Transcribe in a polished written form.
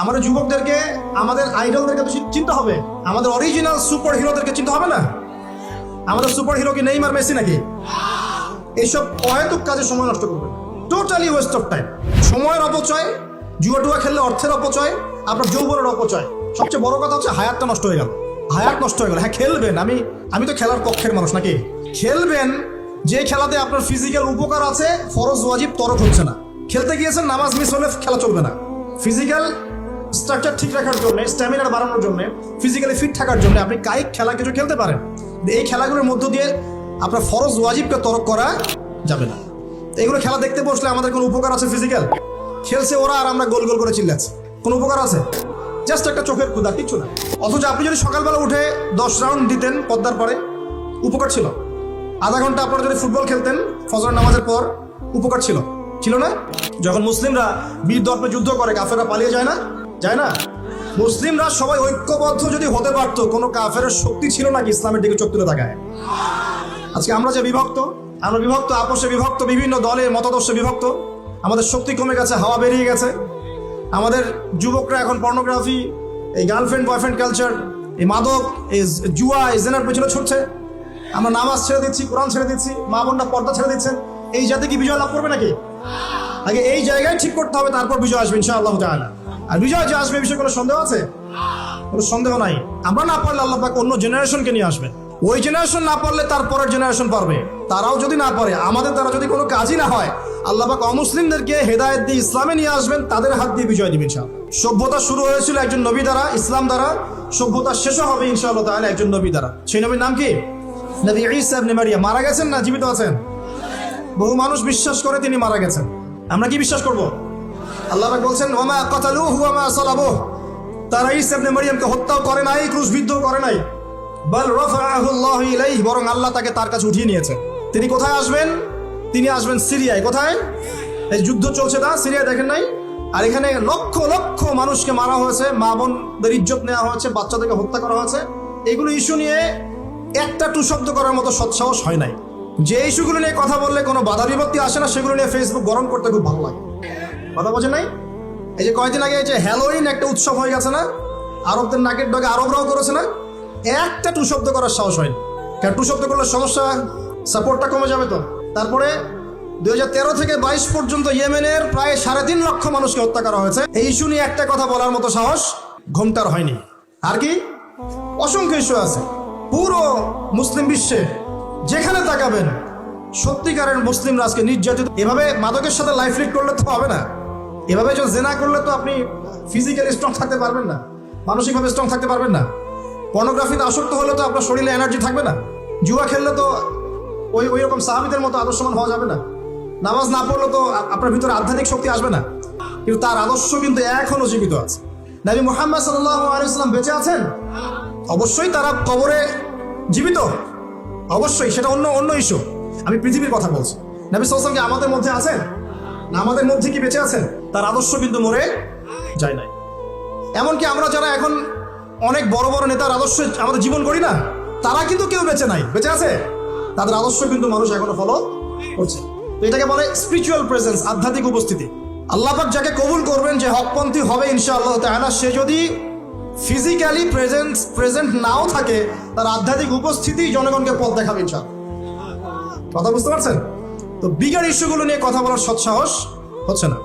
আমাদের যুবকদেরকে আমাদের আইডলদেরকে তো চিনতে হবে, আমাদের অরিজিনাল সুপার হিরোদেরকে চিনতে হবে না? আমাদের সুপার হিরো কি নেইমার, মেসি নাকি? এইসব অহেতুক কাজে সময় নষ্ট করবেন, টোটালি ওয়েস্ট অফ টাইম। সময়ের অপচয়, জুয়া খেললে অর্থের অপচয়, আপনার যৌবনের অপচয়। সবচেয়ে বড় কথা হচ্ছে হায়াতটা নষ্ট হয়ে গেল। হায়াত নষ্ট হয়ে গেল। হ্যাঁ খেলবেন, আমি তো খেলার পক্ষের মানুষ নাকি? খেলবেন যে খেলাতে আপনার ফিজিক্যাল উপকার আছে, ফরজ ওয়াজিব তরক হচ্ছে না। খেলতে গিয়েছেন, নামাজ মিস হলে খেলা চলবে না। ফিজিক্যাল স্ট্রাকচার ঠিক রাখার জন্য, স্ট্যামিনা বাড়ানোর জন্য, ফিজিক্যালি ফিট থাকার জন্য আপনি কায়িক খেলা কিছু খেলতে পারেন। এই খেলাগুলোর মধ্য দিয়ে আপনার ফরজ ওয়াজিবকে তরক করা যাবে না। এগুলো খেলা দেখতে বসলে আমাদের কোনো উপকার আছে? ফিজিক্যাল খেলছে ওরা আর আমরা গোল গোল করে চিল্লাচ্ছি, কোনো উপকার আছে? জাস্ট একটা চোখের ক্ষুধা, কিচ্ছু না। অথচ আপনি যদি সকালবেলা উঠে 10 রাউন্ড দিতেন পদ্মার পরে, উপকার ছিল। আধা ঘন্টা আপনারা যদি ফুটবল খেলতেন ফজর নামাজের পর, উপকার ছিল, ছিল না? যখন মুসলিমরা বীর দর্পে যুদ্ধ করে, কাফেররা পালিয়ে যায় না? যায় না? মুসলিমরা সবাই ঐক্যবদ্ধ যদি হতে পারতো, কোনো কাফেরের শক্তি ছিল নাকি ইসলামের দিকে চোখ তুলে তাকায়? আজকে আমরা যে বিভক্ত, আমরা বিভক্ত, আপোষে বিভক্ত, বিভিন্ন দলের মতাদর্শে বিভক্ত, আমাদের শক্তি কমে গেছে, হাওয়া বেরিয়ে গেছে। আমাদের যুবকরা এখন পর্নোগ্রাফি, এই গার্লফ্রেন্ড বয়ফ্রেন্ড কালচার, এই মাদক, এই জুয়া, এই জেনার পেছনে ছুটছে। আমরা নামাজ ছেড়ে দিচ্ছি, কোরআন ছেড়ে দিচ্ছি, মা বোনরা পর্দা ছেড়ে দিচ্ছেন। এই জাতি কি বিজয় লাভ করবে নাকি? আগে এই জায়গায় ঠিক করতে হবে, তারপর বিজয় আসবে ইনশাআল্লাহ তাআলা। আর বিজয় যে আসবে, বিষয়ে কোনো সন্দেহ আছে? কোনো সন্দেহ নাই। আমরা না পারলে আল্লাহ পাক অন্য জেনারেশনকে নিয়ে আসবেন। ওই জেনারেশন না পারলে তার পরের জেনারেশন পারবে। তারাও যদি না পারে, আমাদের দ্বারা যদি কোনো কাজই না হয়, আল্লাহ পাক অমুসলিমদেরকে হেদায়েত দিয়ে ইসলামে নিয়ে আসবেন, তাদের হাত দিয়ে বিজয় দিবেন ইনশাআল্লাহ। সভ্যতা শুরু হয়েছিল একজন নবী দ্বারা, ইসলাম দ্বারা। সভ্যতা শেষও হবে ইনশাআল্লাহ তাআলা একজন নবী দ্বারা। সেই নবীর নাম কি? নবী ঈসা ইবনে মারিয়াম। মারা গেছেন না জীবিত আছেন? বহু মানুষ বিশ্বাস করে তিনি মারা গেছেন। আমরা কি বিশ্বাস করব? আল্লাহ পাক বলছেন, ওয়ামা কাতালুহু ওয়ামা সালাবুহু। তারা ঈসা ইবনে মারিয়ামকে হত্যাও করে নাই, ক্রুশবিদ্ধও করে নাই। বাল রাফাআহু আল্লাহু ইলাইহি, বরং আল্লাহ তাকে তার কাছে উঠিয়ে নিয়েছেন। তিনি কোথায় আসবেন? তিনি আসবেন সিরিয়ায়। কোথায়? এই যুদ্ধ চলছে না, সিরিয়ায় দেখেন নাই? আর এখানে লক্ষ লক্ষ মানুষকে মারা হয়েছে, মা বোনদের ইজ্জত নেওয়া হয়েছে, বাচ্চাদেরকে হত্যা করা হয়েছে। এগুলো ইস্যু নিয়ে একটা টু শব্দ করার মতো সৎসাহস হয় নাই। যে ইস্যুগুলো নিয়ে কথা বললে কোনো বাধা বিপত্তি আসে না, সেগুলো নিয়ে ফেসবুক গরম করতে খুব ভালো লাগে। কথা বোঝেন নাই? এই যে কয়েকদিন আগে যে হ্যালোইন একটা উৎসব হয়ে গেছে না, আরবদের নাকের ডগে আরবরাও করেছে না, একটা টু শব্দ করার সাহস হয়নি। কারণ টু শব্দ করলে সমস্যা, সাপোর্টটা কমে যাবে তো। তারপরে 2013 থেকে 22 পর্যন্ত ইয়েমেনের প্রায় 3.5 লক্ষ মানুষকে হত্যা করা হয়েছে। এই ইস্যু নিয়ে একটা কথা বলার মতো সাহস ঘোমটার হয়নি। আর কি অসংখ্য ইস্যু আছে পুরো মুসলিম বিশ্বে, যেখানে তাকাবেন সত্যিকারের মুসলিমরা আজকে নির্যাতিত। এভাবে মাদকের সাথে লাইফ লিড করলে তো হবে না। এভাবে যে জেনা করলে তো আপনি ফিজিক্যালি স্ট্রং থাকতে পারবেন না, মানসিকভাবে স্ট্রং থাকতে পারবেন না। পর্নোগ্রাফিতে আসক্ত হলে তো আপনার শরীরে এনার্জি থাকবে না। জুয়া খেললে তো ওই রকম সাহাবীদের মতো আদর্শমান হওয়া যাবে না। নামাজ না পড়লে তো আপনার ভিতরে আধ্যাত্মিক শক্তি আসবে না। কিন্তু তার আদর্শ কিন্তু এখনো জীবিত আছে। নবী মুহাম্মদ সাল্লাল্লাহু আলাইহি ওয়াসাল্লাম বেঁচে আছেন? অবশ্যই তারা কবরে জীবিত, অবশ্যই। সেটা অন্য ইস্যু। আমি পৃথিবীর কথা বলছি। নবী সাল্লাল্লাহু আলাইহি ওয়াসাল্লাম কি আমাদের মধ্যে আছেন? না আমাদের মধ্যে কি বেঁচে আছেন? তার আদর্শ কিন্তু মরে যায় নাই। এমনকি আমরা যারা এখন অনেক বড় বড় নেতার আদর্শ আমাদের জীবন করি না, তারা কিন্তু কেউ বেঁচে নাই, বেঁচে আছে। তাদের আদর্শ কিন্তু মানুষ এখনো ফলো করছে। তো এটাকে বলে স্পিরিচুয়াল প্রেজেন্স, আধ্যাত্মিক উপস্থিতি। আল্লাহ পাক যাকে কবুল করবেন, যে হকপন্থী হবে ইনশাআল্লাহ তাআলা, সে যদি ফিজিক্যালি প্রেজেন্ট নাও থাকে, তার আধ্যাত্মিক উপস্থিতি জনগণকে পথ দেখাবে ইনশাআল্লাহ। কথা বুঝতে পারছেন? তো বিগার ইস্যুগুলো নিয়ে কথা বলার সৎসাহস হচ্ছে না।